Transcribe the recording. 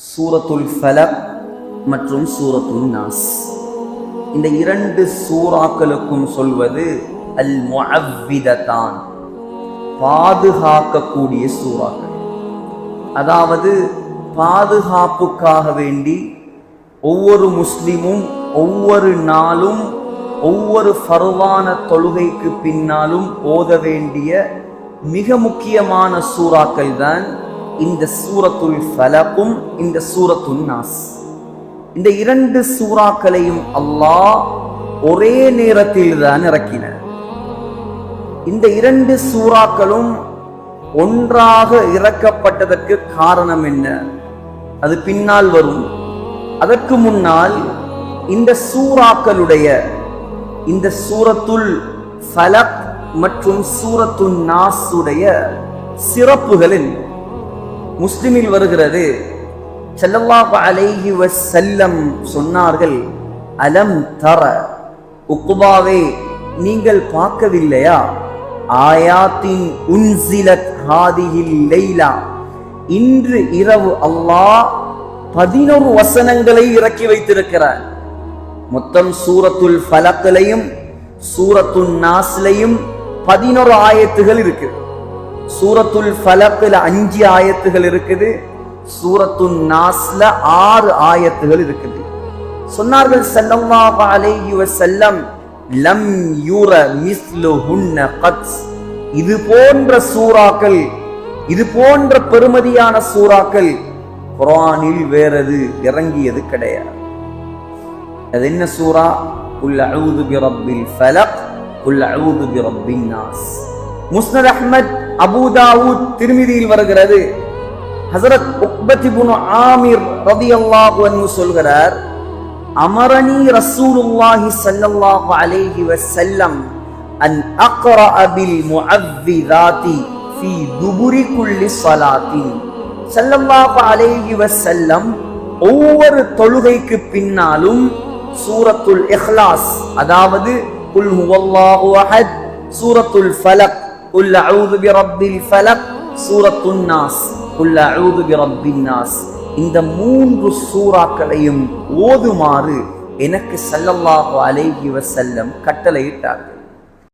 சூரத்துல் ஃபலக் மற்றும் சூரத்துல் நாஸ். இந்த இரண்டு சூறாக்களுக்கும் சொல்வது அல் முஅவ்விததான், பாதுகாக்கக்கூடிய சூறாக்கள். அதாவது பாதுகாப்புக்காக வேண்டி ஒவ்வொரு முஸ்லிமும் ஒவ்வொரு நாளும் ஒவ்வொரு ஃபர்வான தொழுகைக்கு பின்னாலும் ஓத வேண்டிய மிக முக்கியமான சூறாக்கள் தான் இந்த சூரத்துல் ஃபலக்கும் இந்த சூரத்துல் நாஸ். இந்த இரண்டு சூறாக்களையும் அல்லாஹ் ஒரே நேரத்தில் தான் இறக்கினார். இந்த இரண்டு சூறாக்களும் ஒன்றாக இறக்கப்பட்டதற்கு காரணம் என்ன? அது பின்னால் வரும். அதற்கு முன்னால் இந்த சூறாக்களுடைய இந்த சூரத்துல் ஃபலக் மற்றும் சூரத்துல் நாஸுடைய சிறப்புகள் என்ன? முஸ்லிமில் வருகிறது, ஸல்லல்லாஹு அலைஹி வஸல்லம் சொன்னார்கள், அலம் தர, உக்பாவே நீங்கள் பார்க்கவில்லையா, ஆயாத்தின் உன்சிலத் ஹாதிஹில் லைலா, இன்று இரவு அல்லாஹ் 11 வசனங்களை இறக்கி வைத்திருக்கிறார். மொத்தம் சூரத்துல் ஃபலக்லையும் சூரத்துல் நாஸ்லையும் 11 ஆயத்துகள் இருக்கு. சூரத்துல் ஃபலக்ல 5 ஆயத்துகள் இருக்குது, சூரத்துல் நாஸ்ல 6 ஆயத்துகள் இருக்குது. சொன்னார்கள் ஸல்லல்லாஹு அலைஹி வஸல்லம், லம் யுர மிஸ்லுஹுன்ன கத், இது போன்ற சூறாக்கள், இது போன்ற பெருமதியான சூறாக்கள் குர்ஆனில் வேறது இறங்கியது கிடையாது. அது என்ன சூரா? குல் அஊது பிரப்பில் ஃபலக், குல் அஊது பிரப்பின் நாஸ். முஸ்னத் அஹ்மத், அபூ தாவூத், திர்மிதியில் வருகிறது. ஹஸரத் உக்பத் இப்னு ஆமிர் ரலியல்லாஹு அன்ஹு சொல்கிறார், அமரனி ரசூலுல்லாஹி ஸல்லல்லாஹு அலைஹி வஸல்லம் அன் அக்ரா பில் முஅவ்விதாத்தி ஃபீ துபுரி குல்லி ஸலாத்தின். ஸல்லல்லாஹு அலைஹி வஸல்லம் ஒவ்வொரு தொழுகைக்கு பின்னாலும் சூரத்துல் இக்லாஸ், அதாவது குல் ஹுவல்லாஹு அஹத், சூரத்துல் ஃபலக், குல் அஊது பிரப்பில் ஃபலக், சூரத்துன் நாஸ், குல் அஊது பிரப்பின் நாஸ், இந்த 3 சூறாக்களையும் ஓதுமாறு எனக்கு ஸல்லல்லாஹு அலைஹி வஸல்லம் கட்டளையிட்டார்கள்.